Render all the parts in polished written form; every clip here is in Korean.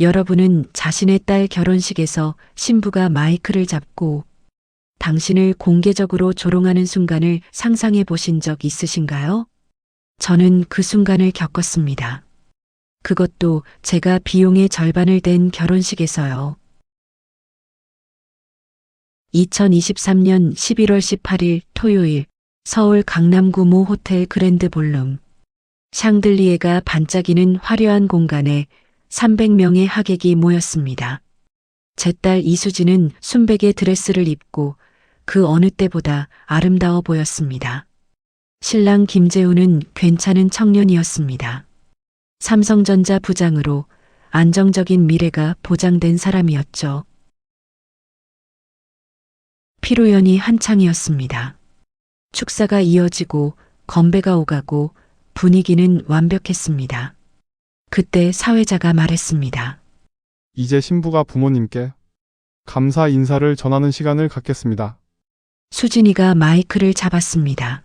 여러분은 자신의 딸 결혼식에서 신부가 마이크를 잡고 당신을 공개적으로 조롱하는 순간을 상상해 보신 적 있으신가요? 저는 그 순간을 겪었습니다. 그것도 제가 비용의 절반을 댄 결혼식에서요. 2023년 11월 18일 토요일 서울 강남구 모 호텔 그랜드 볼룸. 샹들리에가 반짝이는 화려한 공간에 300명의 하객이 모였습니다. 제 딸 이수지는 순백의 드레스를 입고 그 어느 때보다 아름다워 보였습니다. 신랑 김재우는 괜찮은 청년이었습니다. 삼성전자 부장으로 안정적인 미래가 보장된 사람이었죠. 피로연이 한창이었습니다. 축사가 이어지고 건배가 오가고 분위기는 완벽했습니다. 그때 사회자가 말했습니다. 이제 신부가 부모님께 감사 인사를 전하는 시간을 갖겠습니다. 수진이가 마이크를 잡았습니다.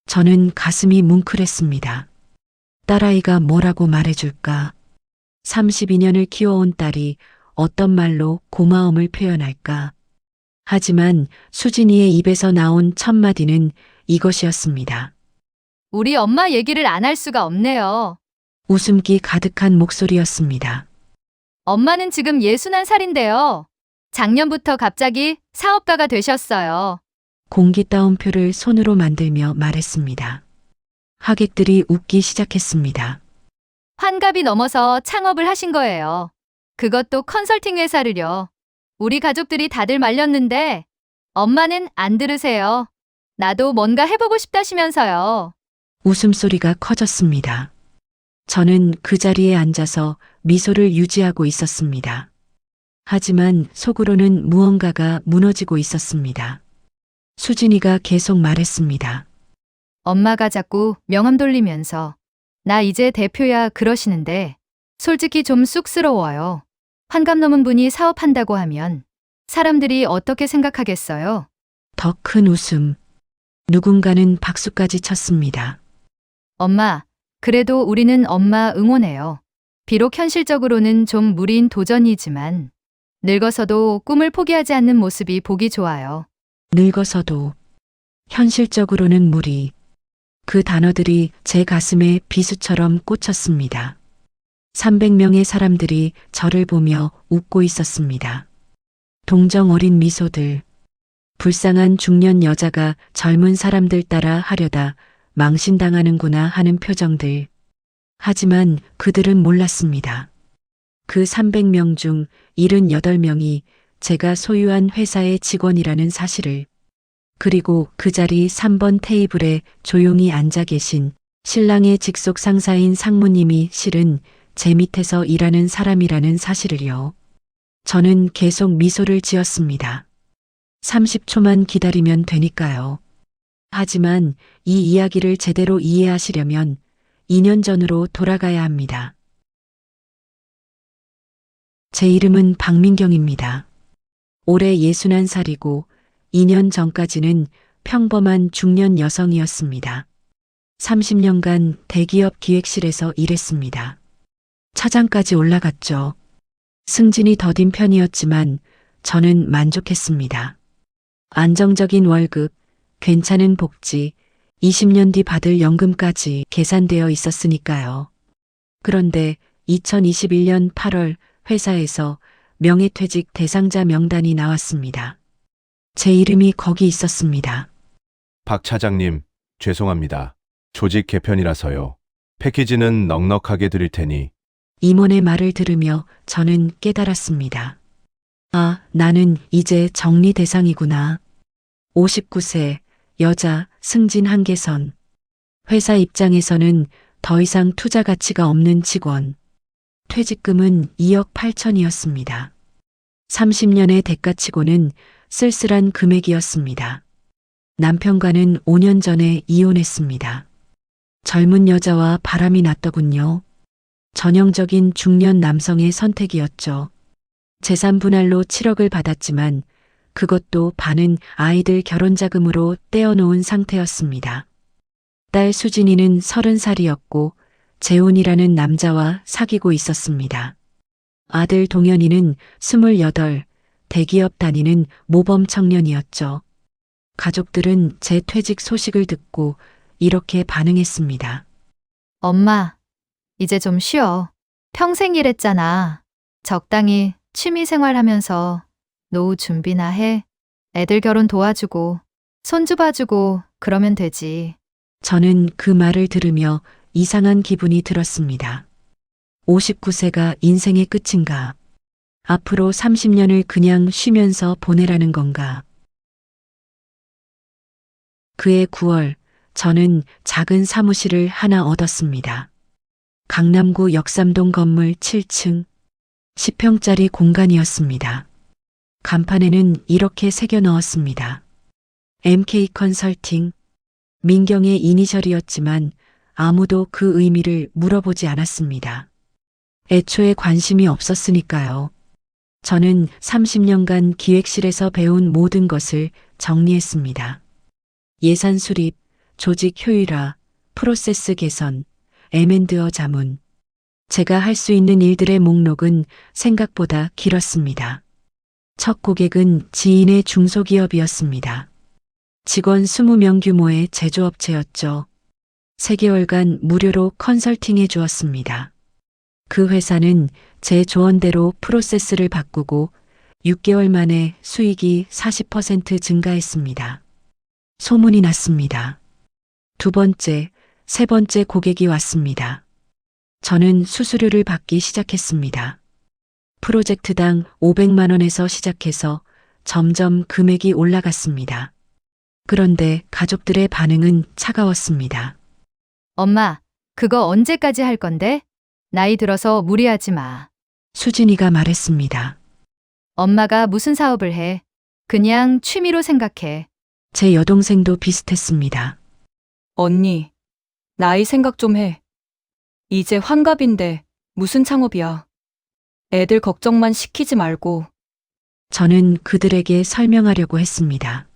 저는 가슴이 뭉클했습니다. 딸아이가 뭐라고 말해줄까? 32년을 키워온 딸이 어떤 말로 고마움을 표현할까? 하지만 수진이의 입에서 나온 첫 마디는 이것이었습니다. 우리 엄마 얘기를 안 할 수가 없네요. 웃음기 가득한 목소리였습니다. 엄마는 지금 61살인데요. 작년부터 갑자기 사업가가 되셨어요. 공기 따옴표를 손으로 만들며 말했습니다. 하객들이 웃기 시작했습니다. 환갑이 넘어서 창업을 하신 거예요. 그것도 컨설팅 회사를요. 우리 가족들이 다들 말렸는데 엄마는 안 들으세요. 나도 뭔가 해보고 싶다시면서요. 웃음소리가 커졌습니다. 저는 그 자리에 앉아서 미소를 유지하고 있었습니다. 하지만 속으로는 무언가가 무너지고 있었습니다. 수진이가 계속 말했습니다. 엄마가 자꾸 명함 돌리면서 나 이제 대표야 그러시는데 솔직히 좀 쑥스러워요. 환갑 넘은 분이 사업한다고 하면 사람들이 어떻게 생각하겠어요? 더 큰 웃음. 누군가는 박수까지 쳤습니다. 엄마, 그래도 우리는 엄마 응원해요. 비록 현실적으로는 좀 무리인 도전이지만 늙어서도 꿈을 포기하지 않는 모습이 보기 좋아요. 늙어서도 현실적으로는 무리. 그 단어들이 제 가슴에 비수처럼 꽂혔습니다. 300명의 사람들이 저를 보며 웃고 있었습니다. 동정 어린 미소들. 불쌍한 중년 여자가 젊은 사람들 따라 하려다 망신당하는구나 하는 표정들. 하지만 그들은 몰랐습니다. 그 300명 중 78명이 제가 소유한 회사의 직원이라는 사실을. 그리고 그 자리 3번 테이블에 조용히 앉아 계신 신랑의 직속 상사인 상무님이 실은 제 밑에서 일하는 사람이라는 사실을요. 저는 계속 미소를 지었습니다. 30초만 기다리면 되니까요. 하지만 이 이야기를 제대로 이해하시려면 2년 전으로 돌아가야 합니다. 제 이름은 박민경입니다. 올해 61살이고 2년 전까지는 평범한 중년 여성이었습니다. 30년간 대기업 기획실에서 일했습니다. 차장까지 올라갔죠. 승진이 더딘 편이었지만 저는 만족했습니다. 안정적인 월급, 괜찮은 복지, 20년 뒤 받을 연금까지 계산되어 있었으니까요. 그런데 2021년 8월 회사에서 명예퇴직 대상자 명단이 나왔습니다. 제 이름이 거기 있었습니다. 박 차장님, 죄송합니다. 조직 개편이라서요. 패키지는 넉넉하게 드릴 테니. 임원의 말을 들으며 저는 깨달았습니다. 아, 나는 이제 정리 대상이구나. 59세, 여자, 승진 한계선. 회사 입장에서는 더 이상 투자 가치가 없는 직원. 퇴직금은 2억 8천이었습니다. 30년의 대가치고는 쓸쓸한 금액이었습니다. 남편과는 5년 전에 이혼했습니다. 젊은 여자와 바람이 났더군요. 전형적인 중년 남성의 선택이었죠. 재산 분할로 7억을 받았지만 그것도 반은 아이들 결혼 자금으로 떼어놓은 상태였습니다. 딸 수진이는 30살이었고 재훈이라는 남자와 사귀고 있었습니다. 아들 동현이는 28, 대기업 다니는 모범 청년이었죠. 가족들은 제 퇴직 소식을 듣고 이렇게 반응했습니다. 엄마, 이제 좀 쉬어. 평생 일했잖아. 적당히 취미 생활하면서 노후 준비나 해. 애들 결혼 도와주고, 손주 봐주고, 그러면 되지. 저는 그 말을 들으며 이상한 기분이 들었습니다. 59세가 인생의 끝인가? 앞으로 30년을 그냥 쉬면서 보내라는 건가? 그해 9월, 저는 작은 사무실을 하나 얻었습니다. 강남구 역삼동 건물 7층, 10평짜리 공간이었습니다. 간판에는 이렇게 새겨 넣었습니다. MK 컨설팅. 민경의 이니셜이었지만 아무도 그 의미를 물어보지 않았습니다. 애초에 관심이 없었으니까요. 저는 30년간 기획실에서 배운 모든 것을 정리했습니다. 예산 수립, 조직 효율화, 프로세스 개선, M&A 자문. 제가 할 수 있는 일들의 목록은 생각보다 길었습니다. 첫 고객은 지인의 중소기업이었습니다. 직원 20명 규모의 제조업체였죠. 3개월간 무료로 컨설팅해 주었습니다. 그 회사는 제 조언대로 프로세스를 바꾸고 6개월 만에 수익이 40% 증가했습니다. 소문이 났습니다. 두 번째, 세 번째 고객이 왔습니다. 저는 수수료를 받기 시작했습니다. 프로젝트당 500만 원에서 시작해서 점점 금액이 올라갔습니다. 그런데 가족들의 반응은 차가웠습니다. 엄마, 그거 언제까지 할 건데? 나이 들어서 무리하지 마. 수진이가 말했습니다. 엄마가 무슨 사업을 해? 그냥 취미로 생각해. 제 여동생도 비슷했습니다. 언니, 나이 생각 좀 해. 이제 환갑인데 무슨 창업이야. 애들 걱정만 시키지 말고. 저는 그들에게 설명하려고 했습니다.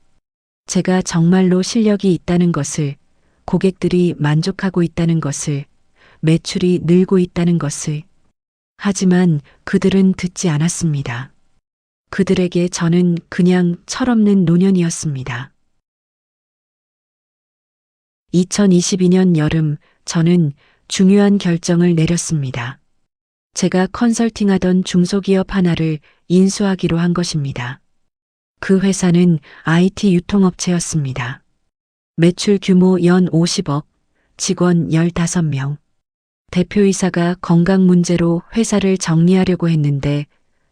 제가 정말로 실력이 있다는 것을, 고객들이 만족하고 있다는 것을, 매출이 늘고 있다는 것을. 하지만 그들은 듣지 않았습니다. 그들에게 저는 그냥 철없는 노년이었습니다. 2022년 여름, 저는 중요한 결정을 내렸습니다. 제가 컨설팅하던 중소기업 하나를 인수하기로 한 것입니다. 그 회사는 IT 유통업체였습니다. 매출 규모 연 50억, 직원 15명. 대표이사가 건강 문제로 회사를 정리하려고 했는데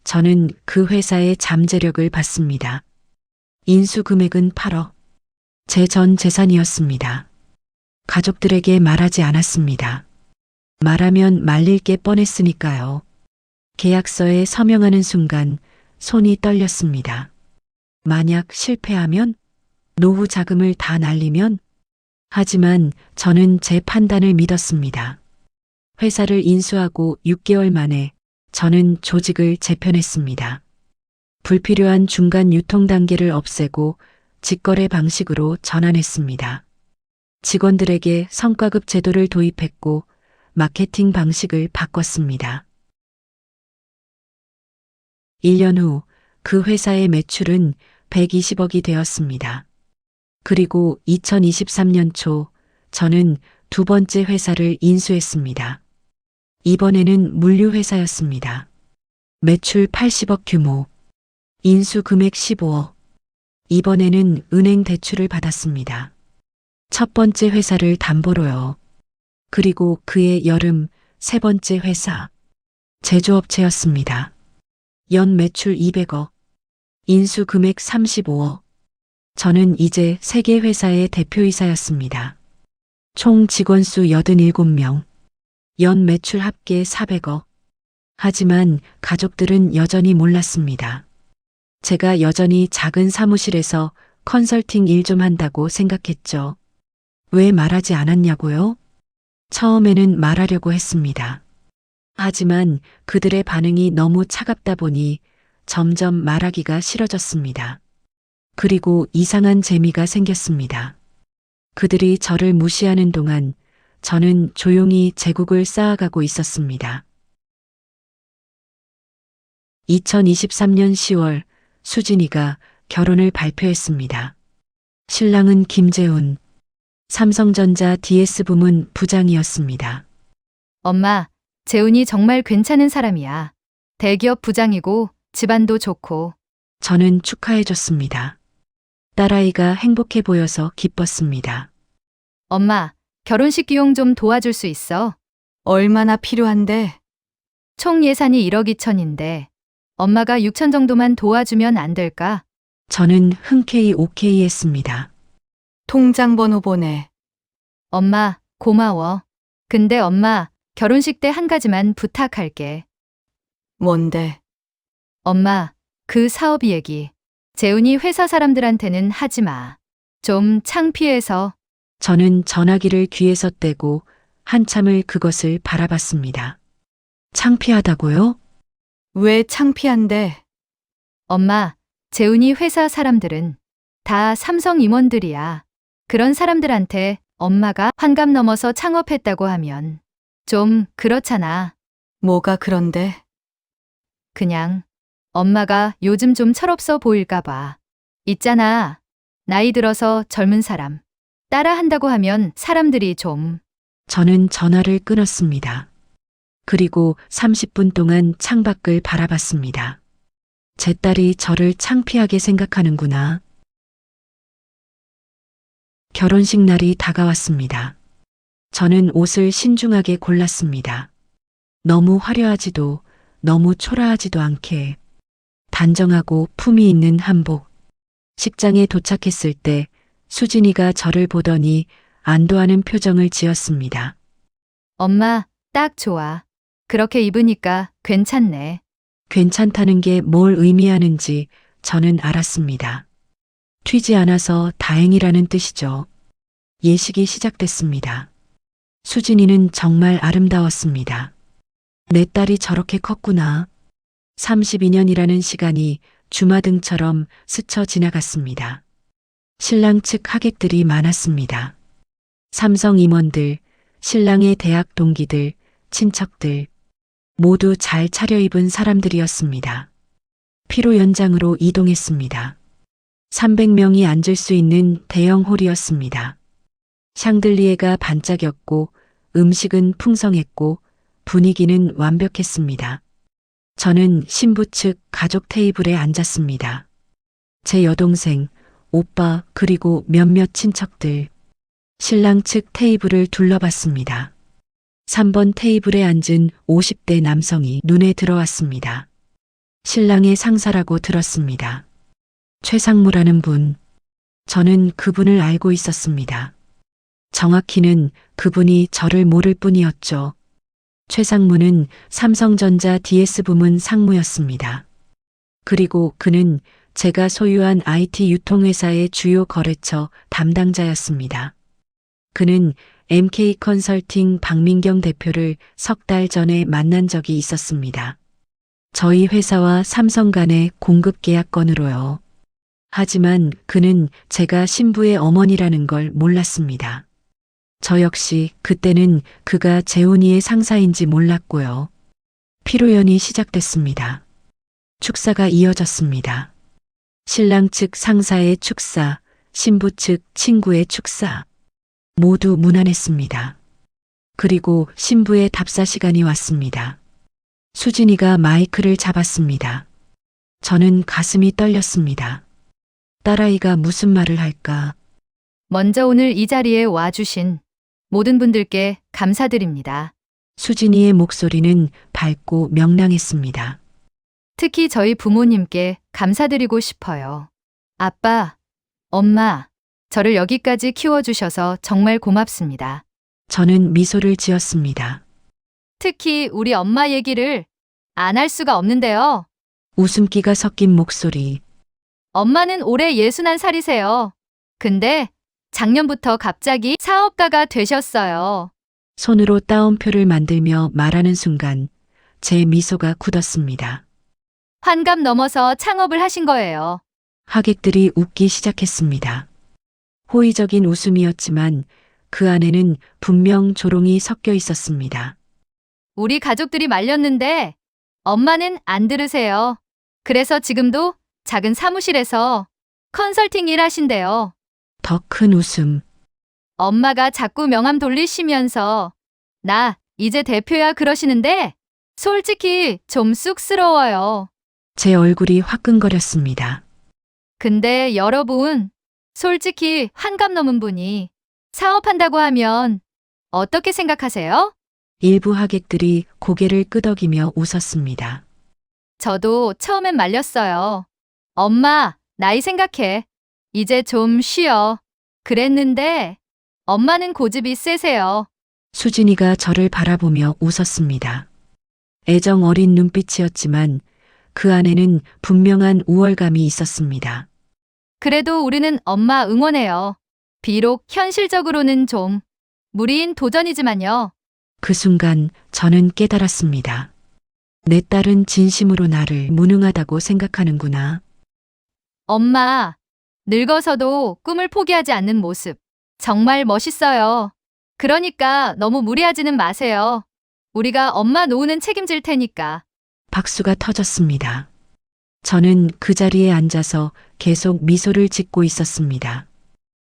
저는 그 회사의 잠재력을 봤습니다. 인수 금액은 8억. 제 전 재산이었습니다. 가족들에게 말하지 않았습니다. 말하면 말릴 게 뻔했으니까요. 계약서에 서명하는 순간 손이 떨렸습니다. 만약 실패하면? 노후 자금을 다 날리면? 하지만 저는 제 판단을 믿었습니다. 회사를 인수하고 6개월 만에 저는 조직을 재편했습니다. 불필요한 중간 유통 단계를 없애고 직거래 방식으로 전환했습니다. 직원들에게 성과급 제도를 도입했고 마케팅 방식을 바꿨습니다. 1년 후 그 회사의 매출은 120억이 되었습니다. 그리고 2023년 초 저는 두 번째 회사를 인수했습니다. 이번에는 물류회사였습니다. 매출 80억 규모, 인수 금액 15억. 이번에는 은행 대출을 받았습니다. 첫 번째 회사를 담보로요. 그리고 그해 여름 세 번째 회사, 제조업체였습니다. 연 매출 200억, 인수 금액 35억. 저는 이제 세계 회사의 대표이사였습니다. 총 직원 수 87명, 연 매출 합계 400억. 하지만 가족들은 여전히 몰랐습니다. 제가 여전히 작은 사무실에서 컨설팅 일 좀 한다고 생각했죠. 왜 말하지 않았냐고요? 처음에는 말하려고 했습니다. 하지만 그들의 반응이 너무 차갑다 보니 점점 말하기가 싫어졌습니다. 그리고 이상한 재미가 생겼습니다. 그들이 저를 무시하는 동안 저는 조용히 제국을 쌓아가고 있었습니다. 2023년 10월 수진이가 결혼을 발표했습니다. 신랑은 김재훈, 삼성전자 DS 부문 부장이었습니다. 엄마, 재훈이 정말 괜찮은 사람이야. 대기업 부장이고 집안도 좋고. 저는 축하해줬습니다. 딸아이가 행복해 보여서 기뻤습니다. 엄마, 결혼식 비용 좀 도와줄 수 있어? 얼마나 필요한데? 총 예산이 1억 2천인데 엄마가 6천 정도만 도와주면 안 될까? 저는 흔쾌히 오케이 했습니다. 통장 번호 보내. 엄마, 고마워. 근데 엄마, 결혼식 때 한 가지만 부탁할게. 뭔데? 엄마, 그 사업 얘기. 재훈이 회사 사람들한테는 하지 마. 좀 창피해서. 저는 전화기를 귀에서 떼고 한참을 그것을 바라봤습니다. 창피하다고요? 왜 창피한데? 엄마, 재훈이 회사 사람들은 다 삼성 임원들이야. 그런 사람들한테 엄마가 환갑 넘어서 창업했다고 하면 좀 그렇잖아. 뭐가 그런데? 그냥 엄마가 요즘 좀 철없어 보일까 봐. 있잖아. 나이 들어서 젊은 사람 따라한다고 하면 사람들이 좀. 저는 전화를 끊었습니다. 그리고 30분 동안 창밖을 바라봤습니다. 제 딸이 저를 창피하게 생각하는구나. 결혼식 날이 다가왔습니다. 저는 옷을 신중하게 골랐습니다. 너무 화려하지도 너무 초라하지도 않게 단정하고 품위 있는 한복. 식장에 도착했을 때 수진이가 저를 보더니 안도하는 표정을 지었습니다. 엄마, 딱 좋아. 그렇게 입으니까 괜찮네. 괜찮다는 게 뭘 의미하는지 저는 알았습니다. 튀지 않아서 다행이라는 뜻이죠. 예식이 시작됐습니다. 수진이는 정말 아름다웠습니다. 내 딸이 저렇게 컸구나. 32년이라는 시간이 주마등처럼 스쳐 지나갔습니다. 신랑 측 하객들이 많았습니다. 삼성 임원들, 신랑의 대학 동기들, 친척들, 모두 잘 차려입은 사람들이었습니다. 피로 연장으로 이동했습니다. 300명이 앉을 수 있는 대형 홀이었습니다. 샹들리에가 반짝였고 음식은 풍성했고 분위기는 완벽했습니다. 저는 신부 측 가족 테이블에 앉았습니다. 제 여동생, 오빠 그리고 몇몇 친척들. 신랑 측 테이블을 둘러봤습니다. 3번 테이블에 앉은 50대 남성이 눈에 들어왔습니다. 신랑의 상사라고 들었습니다. 최상무라는 분. 저는 그분을 알고 있었습니다. 정확히는 그분이 저를 모를 뿐이었죠. 최상무는 삼성전자 DS 부문 상무였습니다. 그리고 그는 제가 소유한 IT 유통회사의 주요 거래처 담당자였습니다. 그는 MK 컨설팅 박민경 대표를 석 달 전에 만난 적이 있었습니다. 저희 회사와 삼성 간의 공급 계약 건으로요. 하지만 그는 제가 신부의 어머니라는 걸 몰랐습니다. 저 역시 그때는 그가 재훈이의 상사인지 몰랐고요. 피로연이 시작됐습니다. 축사가 이어졌습니다. 신랑 측 상사의 축사, 신부 측 친구의 축사. 모두 무난했습니다. 그리고 신부의 답사 시간이 왔습니다. 수진이가 마이크를 잡았습니다. 저는 가슴이 떨렸습니다. 딸아이가 무슨 말을 할까? 먼저 오늘 이 자리에 와주신 모든 분들께 감사드립니다. 수진이의 목소리는 밝고 명랑했습니다. 특히 저희 부모님께 감사드리고 싶어요. 아빠, 엄마, 저를 여기까지 키워주셔서 정말 고맙습니다. 저는 미소를 지었습니다. 특히 우리 엄마 얘기를 안 할 수가 없는데요. 웃음기가 섞인 목소리. 엄마는 올해 61살이세요. 근데 작년부터 갑자기 사업가가 되셨어요. 손으로 따옴표를 만들며 말하는 순간 제 미소가 굳었습니다. 환갑 넘어서 창업을 하신 거예요. 하객들이 웃기 시작했습니다. 호의적인 웃음이었지만 그 안에는 분명 조롱이 섞여 있었습니다. 우리 가족들이 말렸는데 엄마는 안 들으세요. 그래서 지금도 작은 사무실에서 컨설팅 일 하신대요. 더 큰 웃음. 엄마가 자꾸 명함 돌리시면서 나 이제 대표야 그러시는데 솔직히 좀 쑥스러워요. 제 얼굴이 화끈거렸습니다. 근데 여러분, 솔직히 환갑 넘은 분이 사업한다고 하면 어떻게 생각하세요? 일부 하객들이 고개를 끄덕이며 웃었습니다. 저도 처음엔 말렸어요. 엄마, 나이 생각해. 이제 좀 쉬어. 그랬는데 엄마는 고집이 세세요. 수진이가 저를 바라보며 웃었습니다. 애정 어린 눈빛이었지만 그 안에는 분명한 우월감이 있었습니다. 그래도 우리는 엄마 응원해요. 비록 현실적으로는 좀 무리인 도전이지만요. 그 순간 저는 깨달았습니다. 내 딸은 진심으로 나를 무능하다고 생각하는구나. 엄마, 늙어서도 꿈을 포기하지 않는 모습 정말 멋있어요. 그러니까 너무 무리하지는 마세요. 우리가 엄마 노후는 책임질 테니까. 박수가 터졌습니다. 저는 그 자리에 앉아서 계속 미소를 짓고 있었습니다.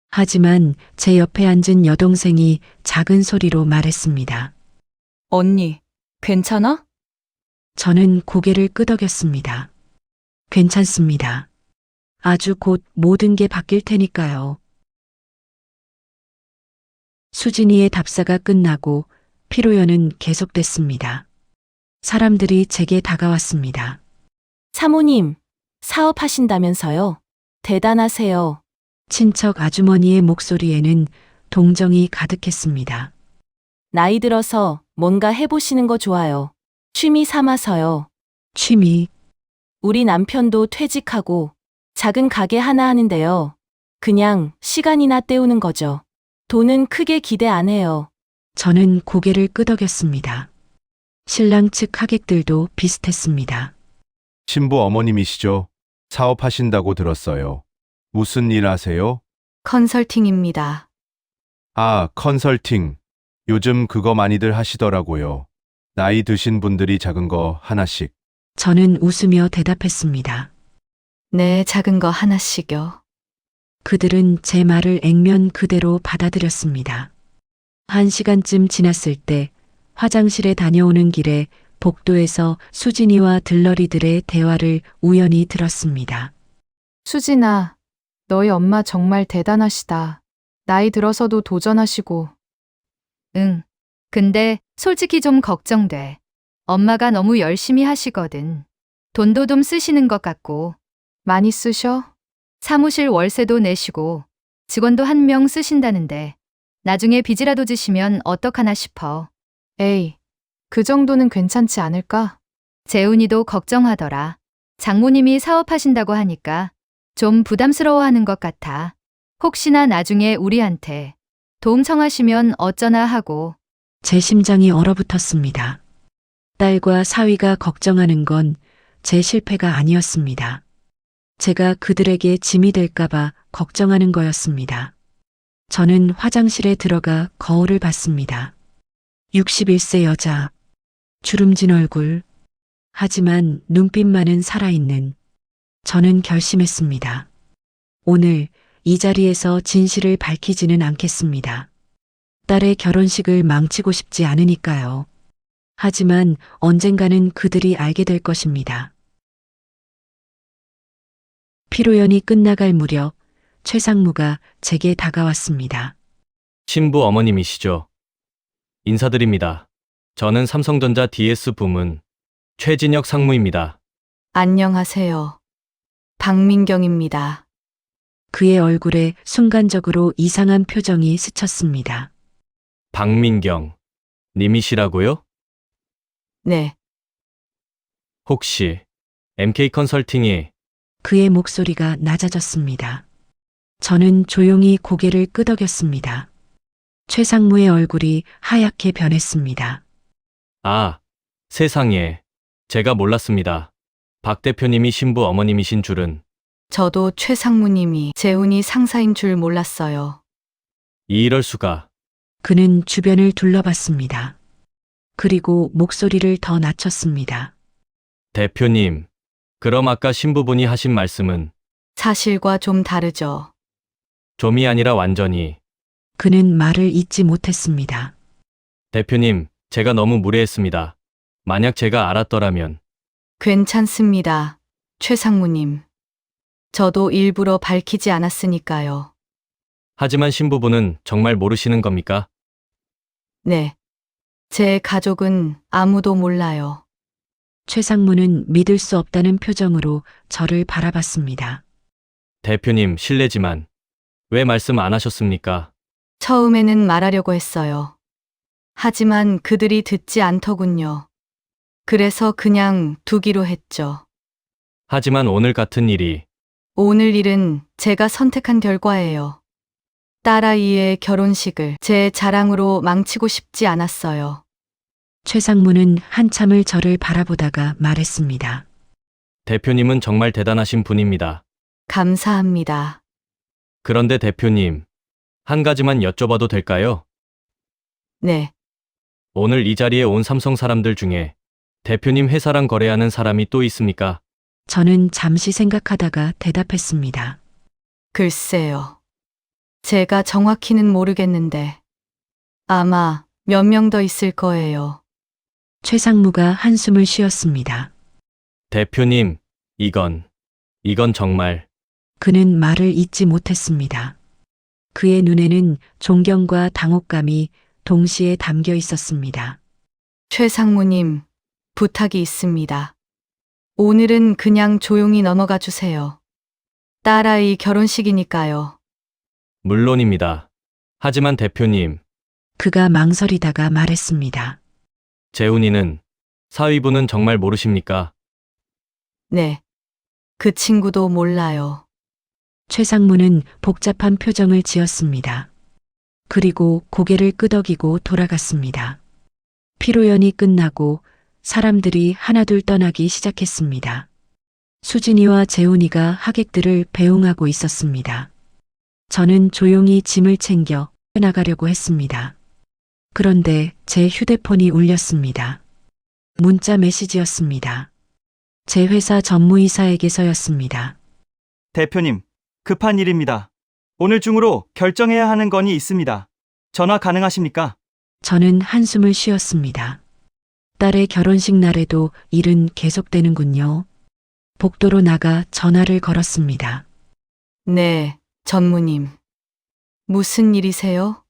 하지만 제 옆에 앉은 여동생이 작은 소리로 말했습니다. 언니, 괜찮아? 저는 고개를 끄덕였습니다. 괜찮습니다. 아주 곧 모든 게 바뀔 테니까요. 수진이의 답사가 끝나고 피로연은 계속됐습니다. 사람들이 제게 다가왔습니다. 사모님, 사업하신다면서요? 대단하세요. 친척 아주머니의 목소리에는 동정이 가득했습니다. 나이 들어서 뭔가 해보시는 거 좋아요. 취미 삼아서요. 취미, 우리 남편도 퇴직하고 작은 가게 하나 하는데요. 그냥 시간이나 때우는 거죠. 돈은 크게 기대 안 해요. 저는 고개를 끄덕였습니다. 신랑 측 하객들도 비슷했습니다. 신부 어머님이시죠? 사업하신다고 들었어요. 무슨 일 하세요? 컨설팅입니다. 아, 컨설팅. 요즘 그거 많이들 하시더라고요. 나이 드신 분들이 작은 거 하나씩. 저는 웃으며 대답했습니다. 네, 작은 거 하나씩요. 그들은 제 말을 액면 그대로 받아들였습니다. 1시간쯤 지났을 때 화장실에 다녀오는 길에 복도에서 수진이와 들러리들의 대화를 우연히 들었습니다. 수진아, 너희 엄마 정말 대단하시다. 나이 들어서도 도전하시고. 응. 근데 솔직히 좀 걱정돼. 엄마가 너무 열심히 하시거든. 돈도 좀 쓰시는 것 같고, 많이 쓰셔? 사무실 월세도 내시고, 직원도 1명 쓰신다는데, 나중에 빚이라도 지시면 어떡하나 싶어. 에이, 그 정도는 괜찮지 않을까? 재훈이도 걱정하더라. 장모님이 사업하신다고 하니까 좀 부담스러워하는 것 같아. 혹시나 나중에 우리한테 도움 청하시면 어쩌나 하고. 제 심장이 얼어붙었습니다. 딸과 사위가 걱정하는 건 제 실패가 아니었습니다. 제가 그들에게 짐이 될까봐 걱정하는 거였습니다. 저는 화장실에 들어가 거울을 봤습니다. 61세 여자, 주름진 얼굴, 하지만 눈빛만은 살아있는. 저는 결심했습니다. 오늘 이 자리에서 진실을 밝히지는 않겠습니다. 딸의 결혼식을 망치고 싶지 않으니까요. 하지만 언젠가는 그들이 알게 될 것입니다. 피로연이 끝나갈 무렵 최상무가 제게 다가왔습니다. 신부 어머님이시죠? 인사드립니다. 저는 삼성전자 DS 부문 최진혁 상무입니다. 안녕하세요. 박민경입니다. 그의 얼굴에 순간적으로 이상한 표정이 스쳤습니다. 박민경 님이시라고요? 네, 혹시 MK 컨설팅이 그의 목소리가 낮아졌습니다. 저는 조용히 고개를 끄덕였습니다. 최상무의 얼굴이 하얗게 변했습니다. 아, 세상에. 제가 몰랐습니다. 박 대표님이 신부 어머님이신 줄은. 저도 최 상무님이 재훈이 상사인 줄 몰랐어요. 이럴 수가. 그는 주변을 둘러봤습니다. 그리고 목소리를 더 낮췄습니다. 대표님, 그럼 아까 신부분이 하신 말씀은 사실과 좀 다르죠. 좀이 아니라 완전히. 그는 말을 잇지 못했습니다. 대표님, 제가 너무 무례했습니다. 만약 제가 알았더라면. 괜찮습니다. 최 상무님. 저도 일부러 밝히지 않았으니까요. 하지만 신부분은 정말 모르시는 겁니까? 네. 제 가족은 아무도 몰라요. 최상무는 믿을 수 없다는 표정으로 저를 바라봤습니다. 대표님, 실례지만 왜 말씀 안 하셨습니까? 처음에는 말하려고 했어요. 하지만 그들이 듣지 않더군요. 그래서 그냥 두기로 했죠. 하지만 오늘 같은 일이 오늘 일은 제가 선택한 결과예요. 딸아이의 결혼식을 제 자랑으로 망치고 싶지 않았어요. 최상무는 한참을 저를 바라보다가 말했습니다. 대표님은 정말 대단하신 분입니다. 감사합니다. 그런데 대표님, 한 가지만 여쭤봐도 될까요? 네. 오늘 이 자리에 온 삼성 사람들 중에 대표님 회사랑 거래하는 사람이 또 있습니까? 저는 잠시 생각하다가 대답했습니다. 글쎄요. 제가 정확히는 모르겠는데 아마 몇 명 더 있을 거예요. 최상무가 한숨을 쉬었습니다. 대표님, 이건 정말 그는 말을 잇지 못했습니다. 그의 눈에는 존경과 당혹감이 동시에 담겨 있었습니다. 최 상무님, 부탁이 있습니다. 오늘은 그냥 조용히 넘어가 주세요. 딸아이 결혼식이니까요. 물론입니다. 하지만 대표님, 그가 망설이다가 말했습니다. 재훈이는 사위분은 정말 모르십니까? 네. 그 친구도 몰라요. 최상무는 복잡한 표정을 지었습니다. 그리고 고개를 끄덕이고 돌아갔습니다. 피로연이 끝나고 사람들이 하나둘 떠나기 시작했습니다. 수진이와 재훈이가 하객들을 배웅하고 있었습니다. 저는 조용히 짐을 챙겨 나가려고 했습니다. 그런데 제 휴대폰이 울렸습니다. 문자 메시지였습니다. 제 회사 전무이사에게서였습니다. 대표님, 급한 일입니다. 오늘 중으로 결정해야 하는 건이 있습니다. 전화 가능하십니까? 저는 한숨을 쉬었습니다. 딸의 결혼식 날에도 일은 계속되는군요. 복도로 나가 전화를 걸었습니다. 네, 전무님. 무슨 일이세요?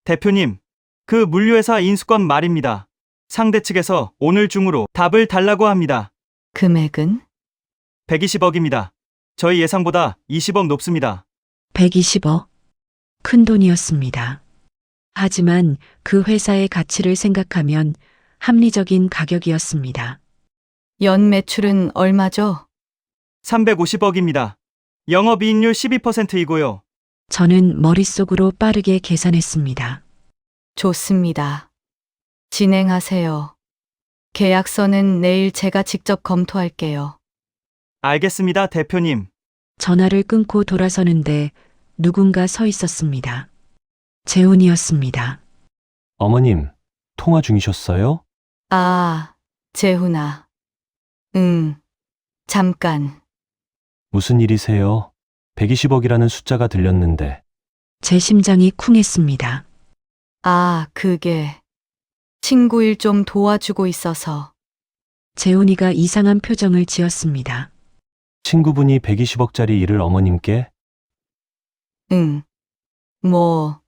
대표님, 그 물류회사 인수권 말입니다. 상대 측에서 오늘 중으로 답을 달라고 합니다. 금액은? 120억입니다. 저희 예상보다 20억 높습니다. 120억. 큰 돈이었습니다. 하지만 그 회사의 가치를 생각하면 합리적인 가격이었습니다. 연 매출은 얼마죠? 350억입니다. 영업이익률 12%이고요. 저는 머릿속으로 빠르게 계산했습니다. 좋습니다. 진행하세요. 계약서는 내일 제가 직접 검토할게요. 알겠습니다, 대표님. 전화를 끊고 돌아서는데 누군가 서 있었습니다. 재훈이었습니다. 어머님, 통화 중이셨어요? 아, 재훈아. 잠깐. 무슨 일이세요? 120억이라는 숫자가 들렸는데. 제 심장이 쿵했습니다. 아, 그게 친구 일 좀 도와주고 있어서. 재훈이가 이상한 표정을 지었습니다. 친구분이 120억짜리 일을 어머님께? 뭐,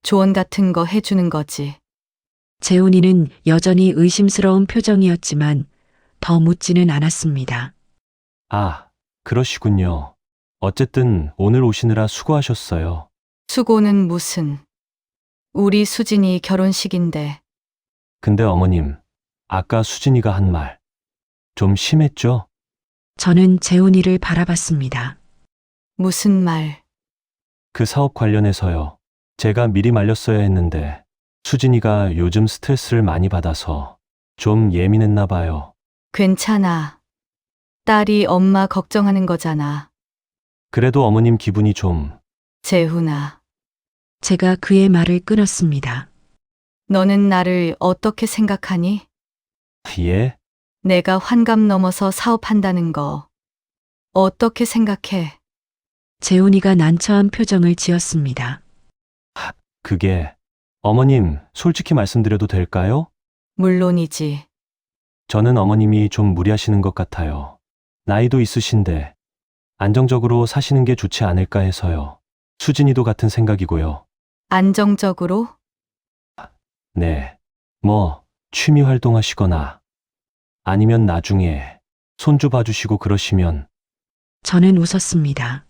조언 같은 거 해주는 거지. 재훈이는 여전히 의심스러운 표정이었지만 더 묻지는 않았습니다. 아, 그러시군요. 어쨌든 오늘 오시느라 수고하셨어요. 수고는 무슨. 우리 수진이 결혼식인데. 근데 어머님, 아까 수진이가 한 말. 좀 심했죠? 저는 재훈이를 바라봤습니다. 무슨 말. 그 사업 관련해서요. 제가 미리 말렸어야 했는데, 수진이가 요즘 스트레스를 많이 받아서 좀 예민했나 봐요. 괜찮아. 딸이 엄마 걱정하는 거잖아. 그래도 어머님 기분이 좀. 재훈아. 제가 그의 말을 끊었습니다. 너는 나를 어떻게 생각하니? 예? 내가 환갑 넘어서 사업한다는 거 어떻게 생각해? 재훈이가 난처한 표정을 지었습니다. 그게, 어머님, 솔직히 말씀드려도 될까요? 물론이지. 저는 어머님이 좀 무리하시는 것 같아요. 나이도 있으신데, 안정적으로 사시는 게 좋지 않을까 해서요. 수진이도 같은 생각이고요. 안정적으로? 네. 뭐, 취미 활동하시거나, 아니면 나중에 손주 봐주시고 그러시면, 저는 웃었습니다.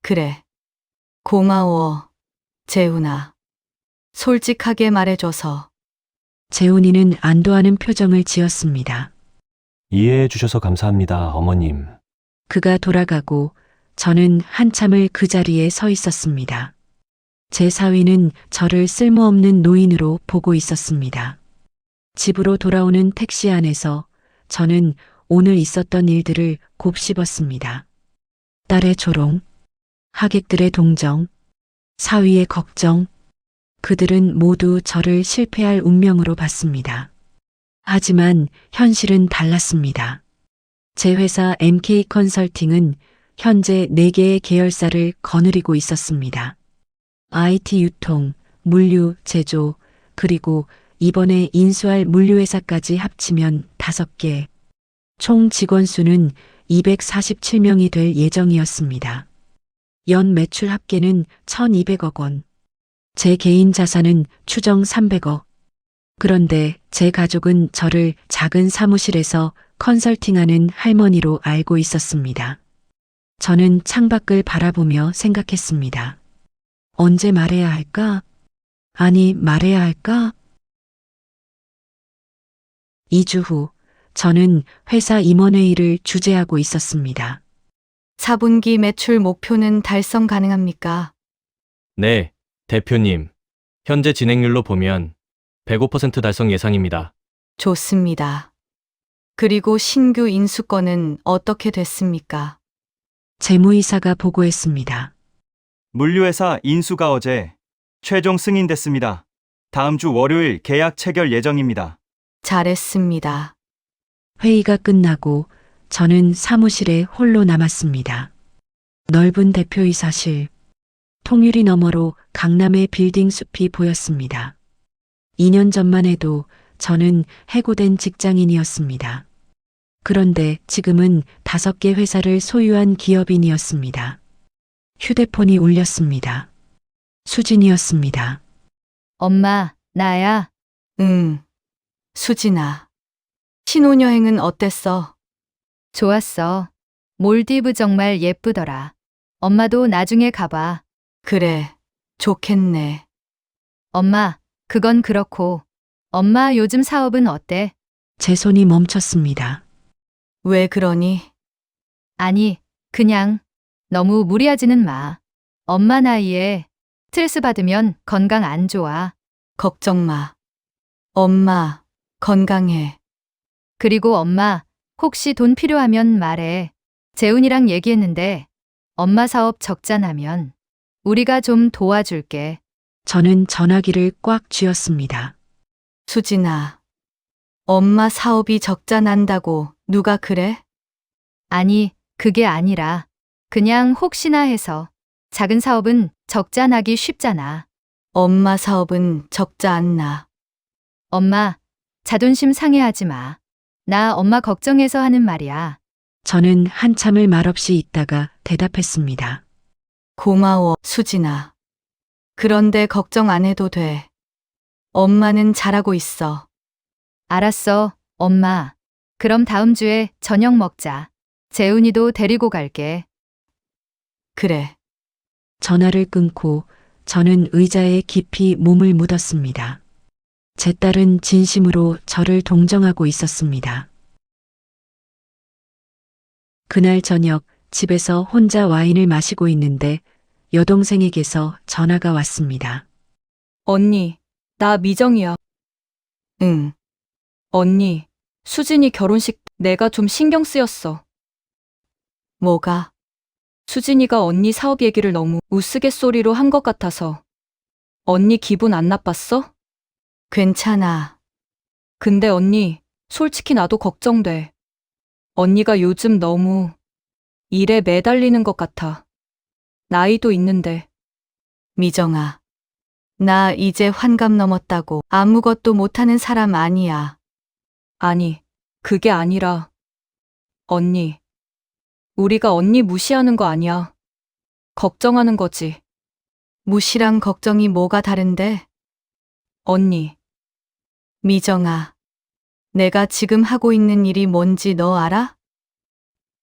그래. 고마워. 재훈아. 솔직하게 말해줘서. 재훈이는 안도하는 표정을 지었습니다. 이해해 주셔서 감사합니다, 어머님. 그가 돌아가고 저는 한참을 그 자리에 서 있었습니다. 제 사위는 저를 쓸모없는 노인으로 보고 있었습니다. 집으로 돌아오는 택시 안에서 저는 오늘 있었던 일들을 곱씹었습니다. 딸의 조롱, 하객들의 동정, 사위의 걱정, 그들은 모두 저를 실패할 운명으로 봤습니다. 하지만 현실은 달랐습니다. 제 회사 MK 컨설팅은 현재 4개의 계열사를 거느리고 있었습니다. IT 유통, 물류, 제조, 그리고 이번에 인수할 물류회사까지 합치면 5개. 총 직원 수는 247명이 될 예정이었습니다. 연 매출 합계는 1,200억 원. 제 개인 자산은 추정 300억. 그런데 제 가족은 저를 작은 사무실에서 컨설팅하는 할머니로 알고 있었습니다. 저는 창밖을 바라보며 생각했습니다. 언제 말해야 할까? 아니, 말해야 할까? 2주 후, 저는 회사 임원회의를 주재하고 있었습니다. 4분기 매출 목표는 달성 가능합니까? 네, 대표님. 현재 진행률로 보면 105% 달성 예상입니다. 좋습니다. 그리고 신규 인수권은 어떻게 됐습니까? 재무이사가 보고했습니다. 물류회사 인수가 어제 최종 승인됐습니다. 다음 주 월요일 계약 체결 예정입니다. 잘했습니다. 회의가 끝나고 저는 사무실에 홀로 남았습니다. 넓은 대표이사실, 통유리 너머로 강남의 빌딩 숲이 보였습니다. 2년 전만 해도 저는 해고된 직장인이었습니다. 그런데 지금은 5개 회사를 소유한 기업인이었습니다. 휴대폰이 울렸습니다. 수진이었습니다. 엄마, 나야. 응. 수진아. 신혼여행은 어땠어? 좋았어. 몰디브 정말 예쁘더라. 엄마도 나중에 가봐. 그래. 좋겠네. 엄마, 그건 그렇고. 엄마 요즘 사업은 어때? 제 손이 멈췄습니다. 왜 그러니? 아니, 그냥 너무 무리하지는 마. 엄마 나이에 스트레스 받으면 건강 안 좋아. 걱정 마. 엄마, 건강해. 그리고 엄마, 혹시 돈 필요하면 말해. 재훈이랑 얘기했는데 엄마 사업 적자 나면 우리가 좀 도와줄게. 저는 전화기를 꽉 쥐었습니다. 수진아. 엄마 사업이 적자 난다고 누가 그래? 아니, 그게 아니라 그냥 혹시나 해서. 작은 사업은 적자 나기 쉽잖아. 엄마 사업은 적자 안 나. 엄마, 자존심 상해하지 마. 나 엄마 걱정해서 하는 말이야. 저는 한참을 말없이 있다가 대답했습니다. 고마워, 수진아. 그런데 걱정 안 해도 돼. 엄마는 잘하고 있어. 알았어, 엄마. 그럼 다음 주에 저녁 먹자. 재훈이도 데리고 갈게. 그래. 전화를 끊고 저는 의자에 깊이 몸을 묻었습니다. 제 딸은 진심으로 저를 동정하고 있었습니다. 그날 저녁 집에서 혼자 와인을 마시고 있는데 여동생에게서 전화가 왔습니다. 언니, 나 미정이야. 응. 언니, 수진이 결혼식 내가 좀 신경 쓰였어. 뭐가? 수진이가 언니 사업 얘기를 너무 우스갯소리로 한 것 같아서. 언니 기분 안 나빴어? 괜찮아. 근데 언니, 솔직히 나도 걱정돼. 언니가 요즘 너무 일에 매달리는 것 같아. 나이도 있는데. 미정아, 나 이제 환갑 넘었다고 아무것도 못하는 사람 아니야. 아니, 그게 아니라. 언니. 우리가 언니 무시하는 거 아니야. 걱정하는 거지. 무시랑 걱정이 뭐가 다른데? 언니. 미정아, 내가 지금 하고 있는 일이 뭔지 너 알아?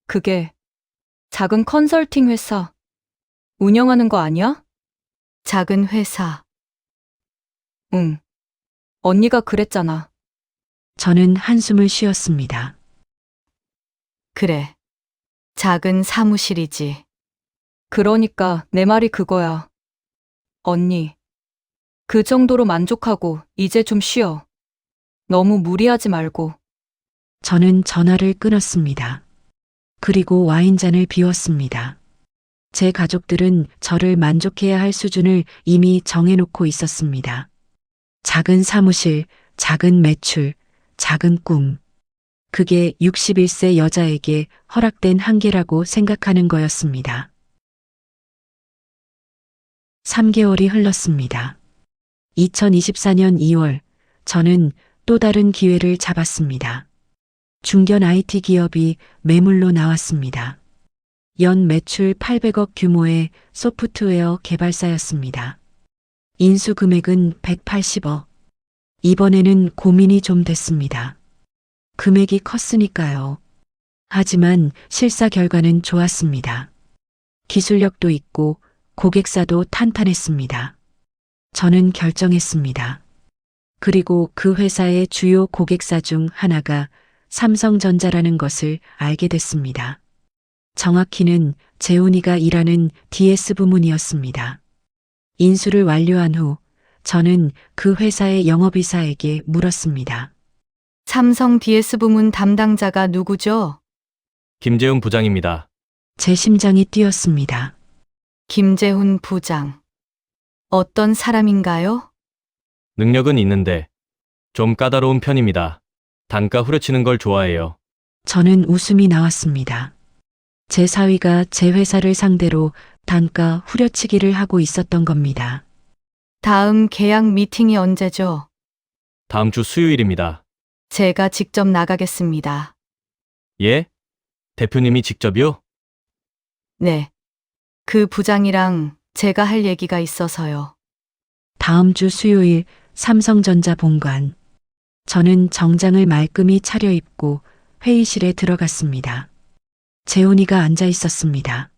그게 작은 컨설팅 회사 운영하는 거 아니야? 작은 회사. 응. 언니가 그랬잖아. 저는 한숨을 쉬었습니다. 그래. 작은 사무실이지. 그러니까 내 말이 그거야. 언니. 그 정도로 만족하고 이제 좀 쉬어. 너무 무리하지 말고. 저는 전화를 끊었습니다. 그리고 와인잔을 비웠습니다. 제 가족들은 저를 만족해야 할 수준을 이미 정해놓고 있었습니다. 작은 사무실, 작은 매출, 작은 꿈. 그게 61세 여자에게 허락된 한계라고 생각하는 거였습니다. 3개월이 흘렀습니다. 2024년 2월, 저는 또 다른 기회를 잡았습니다. 중견 IT 기업이 매물로 나왔습니다. 연 매출 800억 규모의 소프트웨어 개발사였습니다. 인수 금액은 180억. 이번에는 고민이 좀 됐습니다. 금액이 컸으니까요. 하지만 실사 결과는 좋았습니다. 기술력도 있고 고객사도 탄탄했습니다. 저는 결정했습니다. 그리고 그 회사의 주요 고객사 중 하나가 삼성전자라는 것을 알게 됐습니다. 정확히는 재훈이가 일하는 DS 부문이었습니다. 인수를 완료한 후 저는 그 회사의 영업이사에게 물었습니다. 삼성 DS 부문 담당자가 누구죠? 김재훈 부장입니다. 제 심장이 뛰었습니다. 김재훈 부장. 어떤 사람인가요? 능력은 있는데 좀 까다로운 편입니다. 단가 후려치는 걸 좋아해요. 저는 웃음이 나왔습니다. 제 사위가 제 회사를 상대로 단가 후려치기를 하고 있었던 겁니다. 다음 계약 미팅이 언제죠? 다음 주 수요일입니다. 제가 직접 나가겠습니다. 예? 대표님이 직접이요? 네. 그 부장이랑 제가 할 얘기가 있어서요. 다음 주 수요일 삼성전자 본관. 저는 정장을 말끔히 차려입고 회의실에 들어갔습니다. 재훈이가 앉아 있었습니다.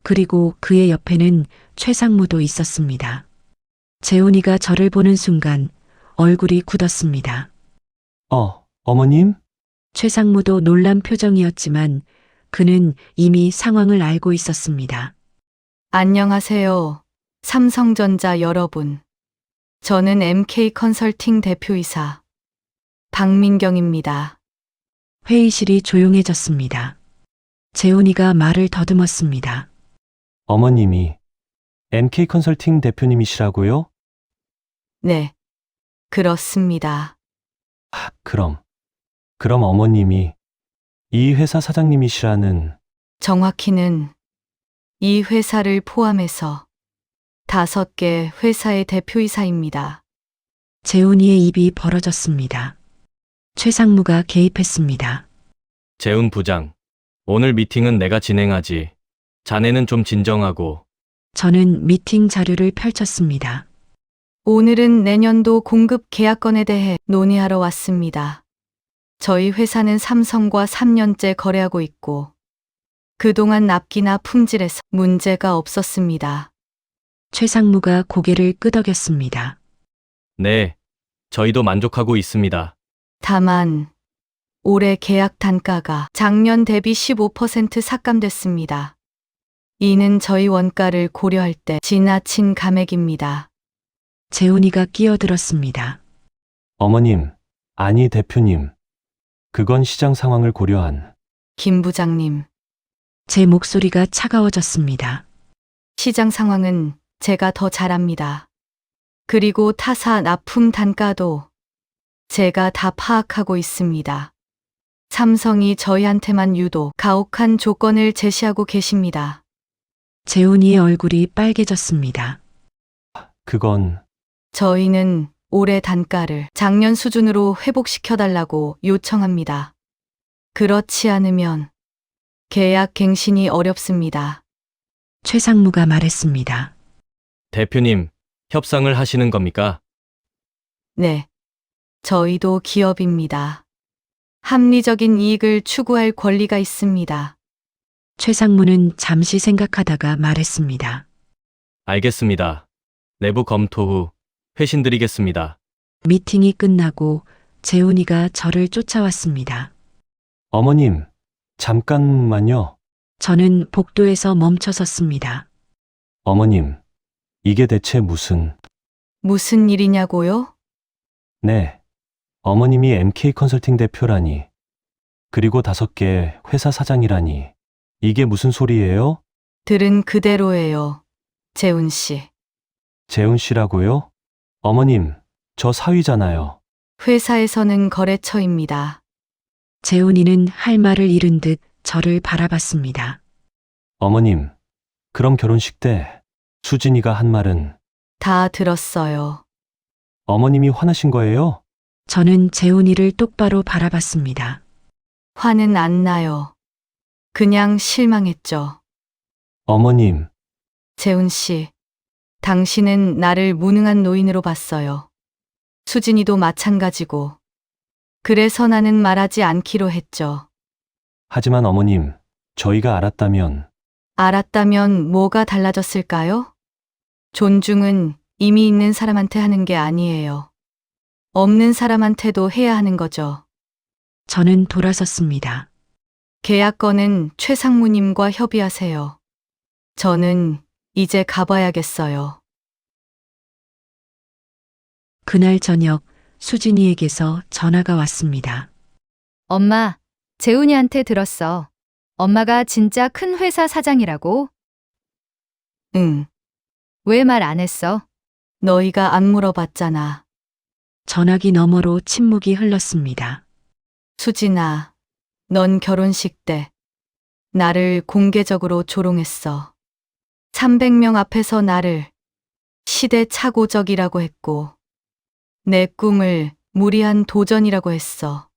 그리고 그의 옆에는 최상무도 있었습니다. 재훈이가 저를 보는 순간 얼굴이 굳었습니다. 어머님? 최상무도 놀란 표정이었지만 그는 이미 상황을 알고 있었습니다. 안녕하세요. 삼성전자 여러분. 저는 MK 컨설팅 대표이사 박민경입니다. 회의실이 조용해졌습니다. 재훈이가 말을 더듬었습니다. 어머님이 MK 컨설팅 대표님이시라고요? 네. 그렇습니다. 그럼 어머님이 이 회사 사장님이시라는. 정확히는 이 회사를 포함해서 5개 회사의 대표이사입니다. 재훈이의 입이 벌어졌습니다. 최상무가 개입했습니다. 재훈 부장. 오늘 미팅은 내가 진행하지. 자네는 좀 진정하고. 저는 미팅 자료를 펼쳤습니다. 오늘은 내년도 공급 계약건에 대해 논의하러 왔습니다. 저희 회사는 삼성과 3년째 거래하고 있고 그동안 납기나 품질에서 문제가 없었습니다. 최상무가 고개를 끄덕였습니다. 네. 저희도 만족하고 있습니다. 다만 올해 계약 단가가 작년 대비 15% 삭감됐습니다. 이는 저희 원가를 고려할 때 지나친 감액입니다. 재훈이가 끼어들었습니다. 어머님, 아니 대표님. 그건 시장 상황을 고려한. 김 부장님, 제 목소리가 차가워졌습니다. 시장 상황은 제가 더 잘 압니다. 그리고 타사 납품 단가도 제가 다 파악하고 있습니다. 삼성이 저희한테만 유독 가혹한 조건을 제시하고 계십니다. 재훈이의 얼굴이 빨개졌습니다. 그건 저희는 올해 단가를 작년 수준으로 회복시켜달라고 요청합니다. 그렇지 않으면 계약 갱신이 어렵습니다. 최상무가 말했습니다. 대표님, 협상을 하시는 겁니까? 네. 저희도 기업입니다. 합리적인 이익을 추구할 권리가 있습니다. 최상무는 잠시 생각하다가 말했습니다. 알겠습니다. 내부 검토 후 회신 드리겠습니다. 미팅이 끝나고 재훈이가 저를 쫓아왔습니다. 어머님, 잠깐만요. 저는 복도에서 멈춰 섰습니다. 어머님, 이게 대체 무슨 일이냐고요? 네. 어머님이 MK 컨설팅 대표라니. 그리고 5개 회사 사장이라니. 이게 무슨 소리예요? 들은 그대로예요. 재훈 씨. 재훈 씨라고요? 어머님, 저 사위잖아요. 회사에서는 거래처입니다. 재훈이는 할 말을 잃은 듯 저를 바라봤습니다. 어머님, 그럼 결혼식 때 수진이가 한 말은 다 들었어요. 어머님이 화나신 거예요? 저는 재훈이를 똑바로 바라봤습니다. 화는 안 나요. 그냥 실망했죠. 어머님, 재훈 씨. 당신은 나를 무능한 노인으로 봤어요. 수진이도 마찬가지고. 그래서 나는 말하지 않기로 했죠. 하지만 어머님, 저희가 알았다면 뭐가 달라졌을까요? 존중은 이미 있는 사람한테 하는 게 아니에요. 없는 사람한테도 해야 하는 거죠. 저는 돌아섰습니다. 계약건은 최상무님과 협의하세요. 저는 이제 가봐야겠어요. 그날 저녁 수진이에게서 전화가 왔습니다. 엄마, 재훈이한테 들었어. 엄마가 진짜 큰 회사 사장이라고? 응, 왜 말 안 했어? 너희가 안 물어봤잖아. 전화기 너머로 침묵이 흘렀습니다. 수진아, 넌 결혼식 때 나를 공개적으로 조롱했어. 300명 앞에서 나를 시대착오적이라고 했고 내 꿈을 무리한 도전이라고 했어.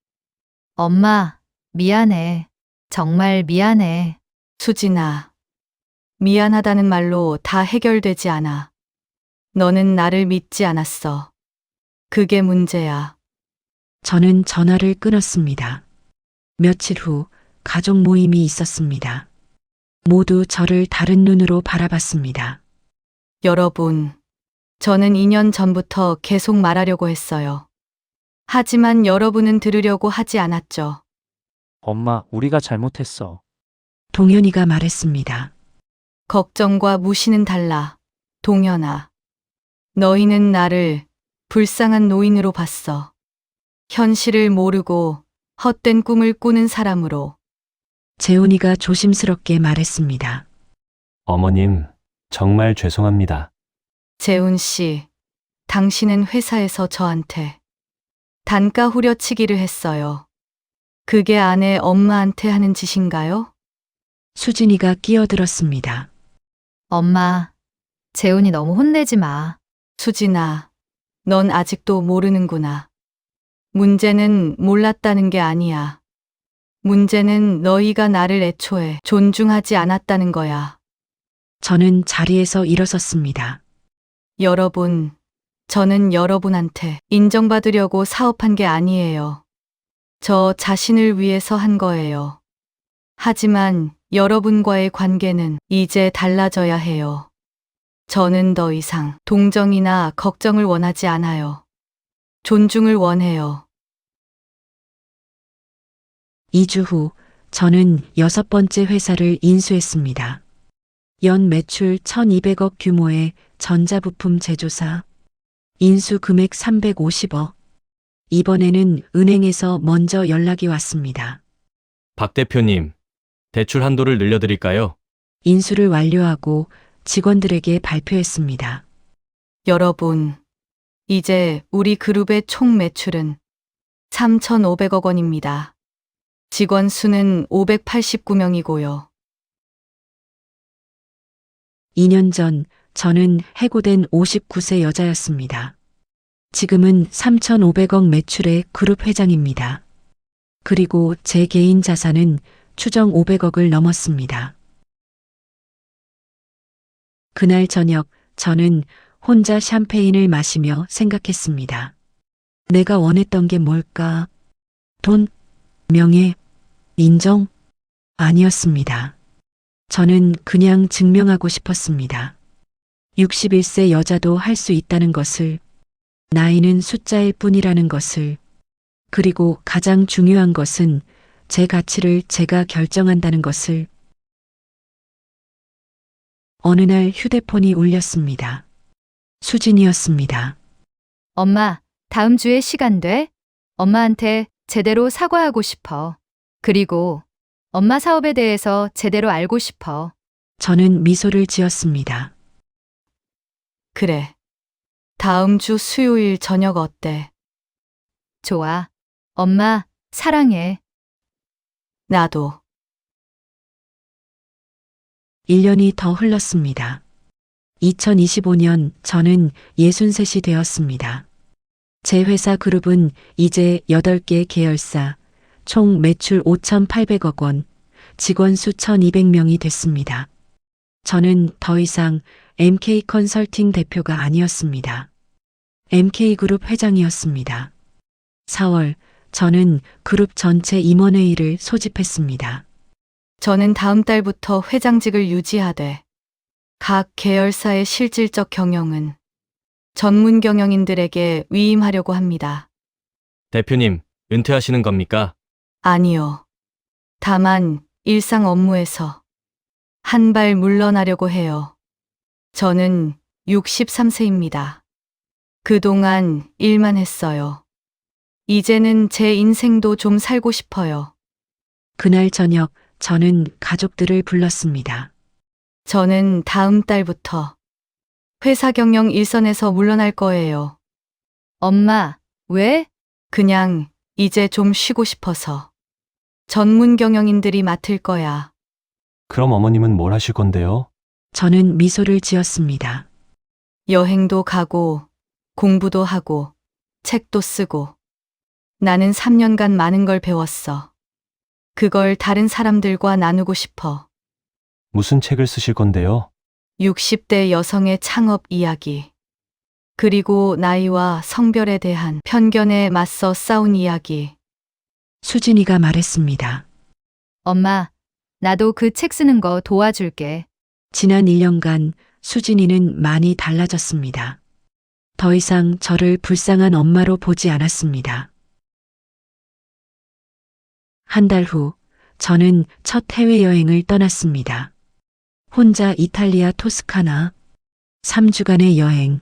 엄마, 미안해. 정말 미안해. 수진아, 미안하다는 말로 다 해결되지 않아. 너는 나를 믿지 않았어. 그게 문제야. 저는 전화를 끊었습니다. 며칠 후 가족 모임이 있었습니다. 모두 저를 다른 눈으로 바라봤습니다. 여러분, 저는 2년 전부터 계속 말하려고 했어요. 하지만 여러분은 들으려고 하지 않았죠. 엄마, 우리가 잘못했어. 동현이가 말했습니다. 걱정과 무시는 달라. 동현아. 너희는 나를 불쌍한 노인으로 봤어. 현실을 모르고 헛된 꿈을 꾸는 사람으로. 재훈이가 조심스럽게 말했습니다. 어머님, 정말 죄송합니다. 재훈 씨, 당신은 회사에서 저한테 단가 후려치기를 했어요. 그게 아내 엄마한테 하는 짓인가요? 수진이가 끼어들었습니다. 엄마, 재훈이 너무 혼내지 마. 수진아, 넌 아직도 모르는구나. 문제는 몰랐다는 게 아니야. 문제는 너희가 나를 애초에 존중하지 않았다는 거야. 저는 자리에서 일어섰습니다. 여러분, 저는 여러분한테 인정받으려고 사업한 게 아니에요. 저 자신을 위해서 한 거예요. 하지만 여러분과의 관계는 이제 달라져야 해요. 저는 더 이상 동정이나 걱정을 원하지 않아요. 존중을 원해요. 2주 후 저는 6번째 회사를 인수했습니다. 연 매출 1200억 규모의 전자부품 제조사. 인수 금액 350억. 이번에는 은행에서 먼저 연락이 왔습니다. 박 대표님, 대출 한도를 늘려드릴까요? 인수를 완료하고 직원들에게 발표했습니다. 여러분, 이제 우리 그룹의 총 매출은 3,500억 원입니다. 직원 수는 589명이고요. 2년 전 저는 해고된 59세 여자였습니다. 지금은 3,500억 매출의 그룹 회장입니다. 그리고 제 개인 자산은 추정 500억을 넘었습니다. 그날 저녁 저는 혼자 샴페인을 마시며 생각했습니다. 내가 원했던 게 뭘까? 돈, 명예, 인정? 아니었습니다. 저는 그냥 증명하고 싶었습니다. 61세 여자도 할 수 있다는 것을, 나이는 숫자일 뿐이라는 것을, 그리고 가장 중요한 것은 제 가치를 제가 결정한다는 것을. 어느 날 휴대폰이 울렸습니다. 수진이었습니다. 엄마, 다음 주에 시간 돼? 엄마한테 제대로 사과하고 싶어. 그리고 엄마 사업에 대해서 제대로 알고 싶어. 저는 미소를 지었습니다. 그래. 다음 주 수요일 저녁 어때? 좋아. 엄마, 사랑해. 나도. 1년이 더 흘렀습니다. 2025년 저는 63이 되었습니다. 제 회사 그룹은 이제 8개 계열사, 총 매출 5,800억 원, 직원 수 1,200명이 됐습니다. 저는 더 이상 MK 컨설팅 대표가 아니었습니다. MK그룹 회장이었습니다. 4월, 저는 그룹 전체 임원회의를 소집했습니다. 저는 다음 달부터 회장직을 유지하되 각 계열사의 실질적 경영은 전문 경영인들에게 위임하려고 합니다. 대표님, 은퇴하시는 겁니까? 아니요. 다만 일상 업무에서 한 발 물러나려고 해요. 저는 63세입니다. 그동안 일만 했어요. 이제는 제 인생도 좀 살고 싶어요. 그날 저녁 저는 가족들을 불렀습니다. 저는 다음 달부터 회사 경영 일선에서 물러날 거예요. 엄마, 왜? 그냥 이제 좀 쉬고 싶어서. 전문 경영인들이 맡을 거야. 그럼 어머님은 뭘 하실 건데요? 저는 미소를 지었습니다. 여행도 가고, 공부도 하고, 책도 쓰고. 나는 3년간 많은 걸 배웠어. 그걸 다른 사람들과 나누고 싶어. 무슨 책을 쓰실 건데요? 60대 여성의 창업 이야기. 그리고 나이와 성별에 대한 편견에 맞서 싸운 이야기. 수진이가 말했습니다. 엄마, 나도 그 책 쓰는 거 도와줄게. 지난 1년간 수진이는 많이 달라졌습니다. 더 이상 저를 불쌍한 엄마로 보지 않았습니다. 한 달 후, 저는 첫 해외여행을 떠났습니다. 혼자 이탈리아 토스카나 3주간의 여행.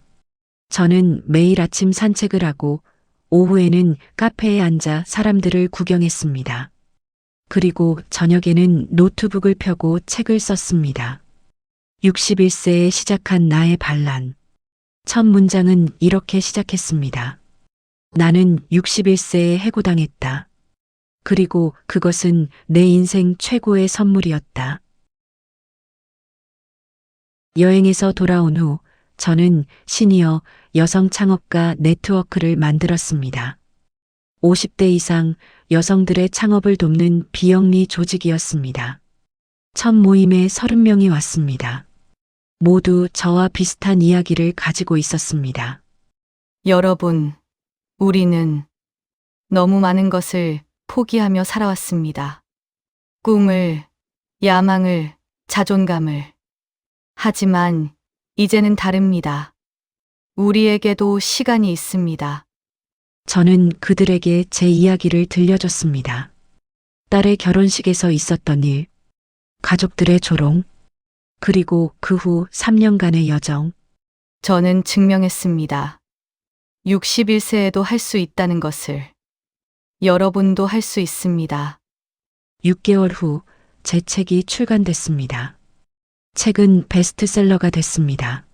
저는 매일 아침 산책을 하고 오후에는 카페에 앉아 사람들을 구경했습니다. 그리고 저녁에는 노트북을 펴고 책을 썼습니다. 61세에 시작한 나의 반란. 첫 문장은 이렇게 시작했습니다. 나는 61세에 해고당했다. 그리고 그것은 내 인생 최고의 선물이었다. 여행에서 돌아온 후 저는 시니어 여성 창업가 네트워크를 만들었습니다. 50대 이상 여성들의 창업을 돕는 비영리 조직이었습니다. 첫 모임에 30명이 왔습니다. 모두 저와 비슷한 이야기를 가지고 있었습니다. 여러분, 우리는 너무 많은 것을 포기하며 살아왔습니다. 꿈을, 야망을, 자존감을. 하지만 이제는 다릅니다. 우리에게도 시간이 있습니다. 저는 그들에게 제 이야기를 들려줬습니다. 딸의 결혼식에서 있었던 일, 가족들의 조롱, 그리고 그 후 3년간의 여정. 저는 증명했습니다. 61세에도 할 수 있다는 것을. 여러분도 할 수 있습니다. 6개월 후 제 책이 출간됐습니다. 책은 베스트셀러가 됐습니다.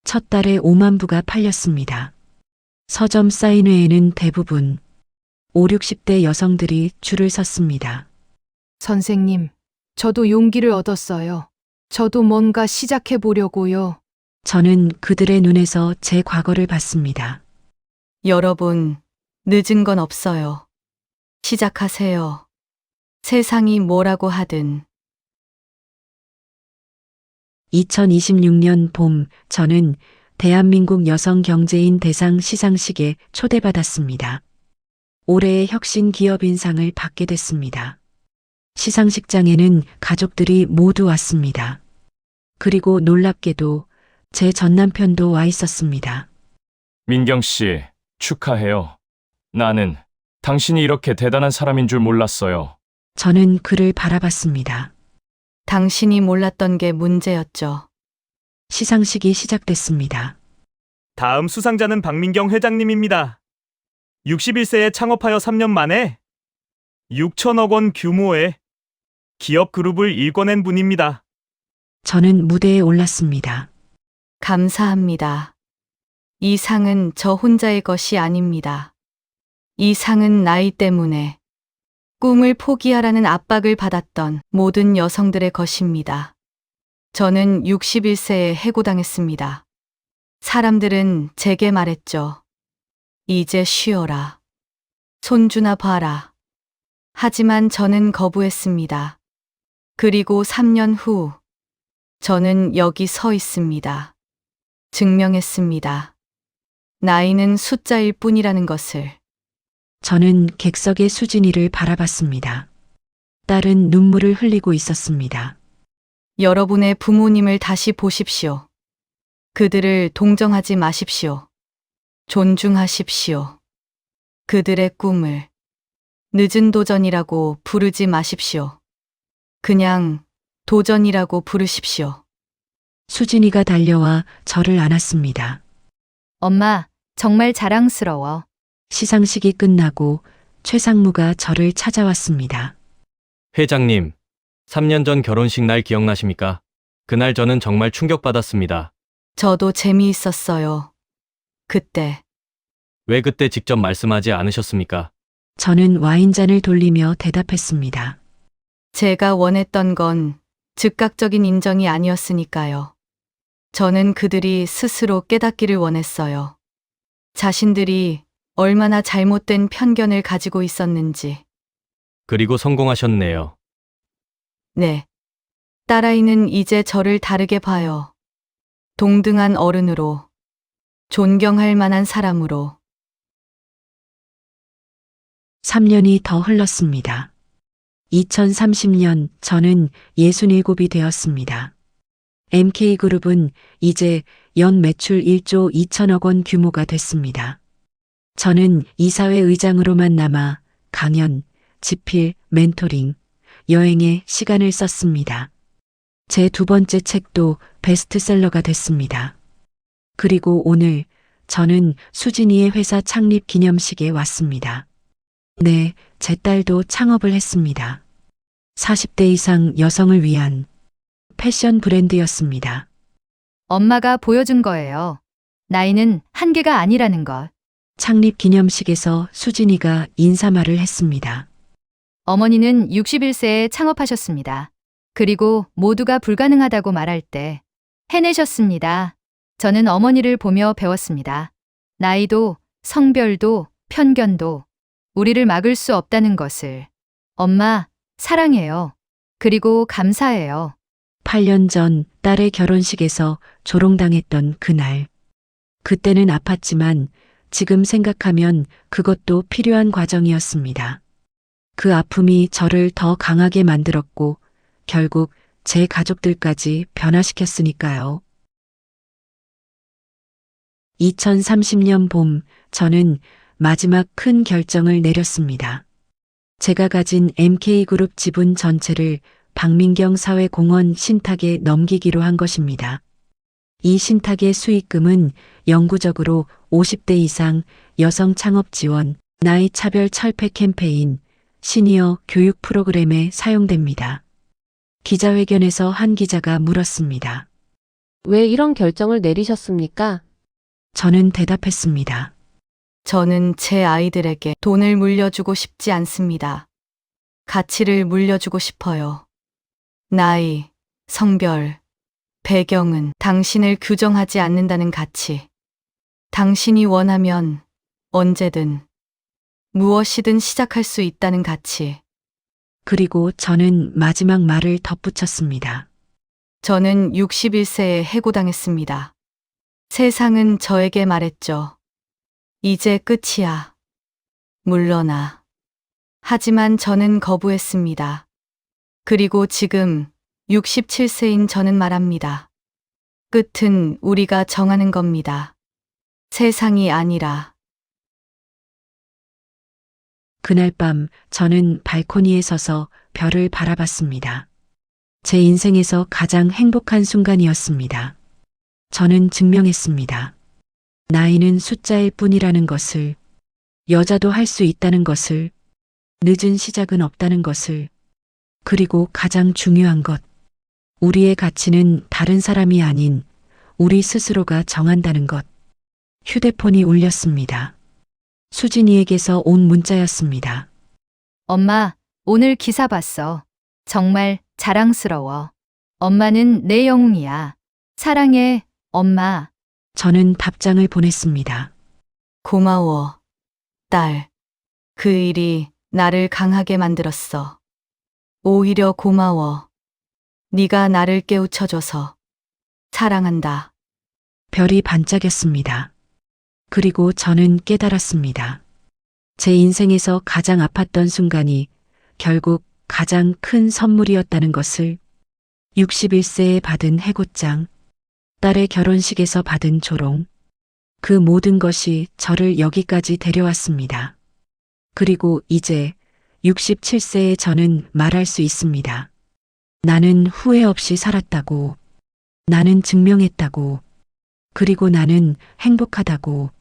첫 달에 5만 부가 팔렸습니다. 서점 사인회에는 대부분 5, 60대 여성들이 줄을 섰습니다. 선생님, 저도 용기를 얻었어요. 저도 뭔가 시작해 보려고요. 저는 그들의 눈에서 제 과거를 봤습니다. 여러분, 늦은 건 없어요. 시작하세요. 세상이 뭐라고 하든. 2026년 봄, 저는 대한민국 여성 경제인 대상 시상식에 초대받았습니다. 올해의 혁신 기업인상을 받게 됐습니다. 시상식장에는 가족들이 모두 왔습니다. 그리고 놀랍게도 제 전남편도 와 있었습니다. 민경 씨, 축하해요. 나는 당신이 이렇게 대단한 사람인 줄 몰랐어요. 저는 그를 바라봤습니다. 당신이 몰랐던 게 문제였죠. 시상식이 시작됐습니다. 다음 수상자는 박민경 회장님입니다. 61세에 창업하여 3년 만에 6천억 원 규모의 기업 그룹을 일궈낸 분입니다. 저는 무대에 올랐습니다. 감사합니다. 이 상은 저 혼자의 것이 아닙니다. 이 상은 나이 때문에 꿈을 포기하라는 압박을 받았던 모든 여성들의 것입니다. 저는 61세에 해고당했습니다. 사람들은 제게 말했죠. 이제 쉬어라. 손주나 봐라. 하지만 저는 거부했습니다. 그리고 3년 후, 저는 여기 서 있습니다. 증명했습니다. 나이는 숫자일 뿐이라는 것을. 저는 객석의 수진이를 바라봤습니다. 딸은 눈물을 흘리고 있었습니다. 여러분의 부모님을 다시 보십시오. 그들을 동정하지 마십시오. 존중하십시오. 그들의 꿈을 늦은 도전이라고 부르지 마십시오. 그냥 도전이라고 부르십시오. 수진이가 달려와 저를 안았습니다. 엄마, 정말 자랑스러워. 시상식이 끝나고 최상무가 저를 찾아왔습니다. 회장님, 3년 전 결혼식 날 기억나십니까? 그날 저는 정말 충격받았습니다. 저도 재미있었어요. 그때. 왜 그때 직접 말씀하지 않으셨습니까? 저는 와인잔을 돌리며 대답했습니다. 제가 원했던 건 즉각적인 인정이 아니었으니까요. 저는 그들이 스스로 깨닫기를 원했어요. 자신들이 얼마나 잘못된 편견을 가지고 있었는지. 그리고 성공하셨네요. 네. 딸아이는 이제 저를 다르게 봐요. 동등한 어른으로, 존경할 만한 사람으로. 3년이 더 흘렀습니다. 2030년 저는 67이 되었습니다. MK그룹은 이제 연 매출 1조 2천억 원 규모가 됐습니다. 저는 이사회 의장으로만 남아 강연, 집필, 멘토링, 여행에 시간을 썼습니다. 제 두 번째 책도 베스트셀러가 됐습니다. 그리고 오늘 저는 수진이의 회사 창립 기념식에 왔습니다. 네, 제 딸도 창업을 했습니다. 40대 이상 여성을 위한 패션 브랜드였습니다. 엄마가 보여준 거예요. 나이는 한계가 아니라는 것. 창립 기념식에서 수진이가 인사말을 했습니다. 어머니는 61세에 창업하셨습니다. 그리고 모두가 불가능하다고 말할 때 해내셨습니다. 저는 어머니를 보며 배웠습니다. 나이도, 성별도, 편견도 우리를 막을 수 없다는 것을. 엄마, 사랑해요. 그리고 감사해요. 8년 전 딸의 결혼식에서 조롱당했던 그날. 그때는 아팠지만 지금 생각하면 그것도 필요한 과정이었습니다. 그 아픔이 저를 더 강하게 만들었고 결국 제 가족들까지 변화시켰으니까요. 2030년 봄, 저는 마지막 큰 결정을 내렸습니다. 제가 가진 MK그룹 지분 전체를 박민경 사회공헌 신탁에 넘기기로 한 것입니다. 이 신탁의 수익금은 영구적으로 50대 이상 여성 창업 지원, 나이 차별 철폐 캠페인, 시니어 교육 프로그램에 사용됩니다. 기자회견에서 한 기자가 물었습니다. 왜 이런 결정을 내리셨습니까? 저는 대답했습니다. 저는 제 아이들에게 돈을 물려주고 싶지 않습니다. 가치를 물려주고 싶어요. 나이, 성별, 배경은 당신을 규정하지 않는다는 가치. 당신이 원하면 언제든 무엇이든 시작할 수 있다는 가치. 그리고 저는 마지막 말을 덧붙였습니다. 저는 61세에 해고당했습니다. 세상은 저에게 말했죠. 이제 끝이야. 물러나. 하지만 저는 거부했습니다. 그리고 지금 67세인 저는 말합니다. 끝은 우리가 정하는 겁니다. 세상이 아니라. 그날 밤 저는 발코니에 서서 별을 바라봤습니다. 제 인생에서 가장 행복한 순간이었습니다. 저는 증명했습니다. 나이는 숫자일 뿐이라는 것을, 여자도 할 수 있다는 것을, 늦은 시작은 없다는 것을, 그리고 가장 중요한 것, 우리의 가치는 다른 사람이 아닌 우리 스스로가 정한다는 것. 휴대폰이 울렸습니다. 수진이에게서 온 문자였습니다. 엄마, 오늘 기사 봤어. 정말 자랑스러워. 엄마는 내 영웅이야. 사랑해, 엄마. 저는 답장을 보냈습니다. 고마워, 딸. 그 일이 나를 강하게 만들었어. 오히려 고마워. 네가 나를 깨우쳐줘서. 사랑한다. 별이 반짝였습니다. 그리고 저는 깨달았습니다. 제 인생에서 가장 아팠던 순간이 결국 가장 큰 선물이었다는 것을. 61세에 받은 해고장, 딸의 결혼식에서 받은 조롱, 그 모든 것이 저를 여기까지 데려왔습니다. 그리고 이제 67세의 저는 말할 수 있습니다. 나는 후회 없이 살았다고. 나는 증명했다고. 그리고 나는 행복하다고.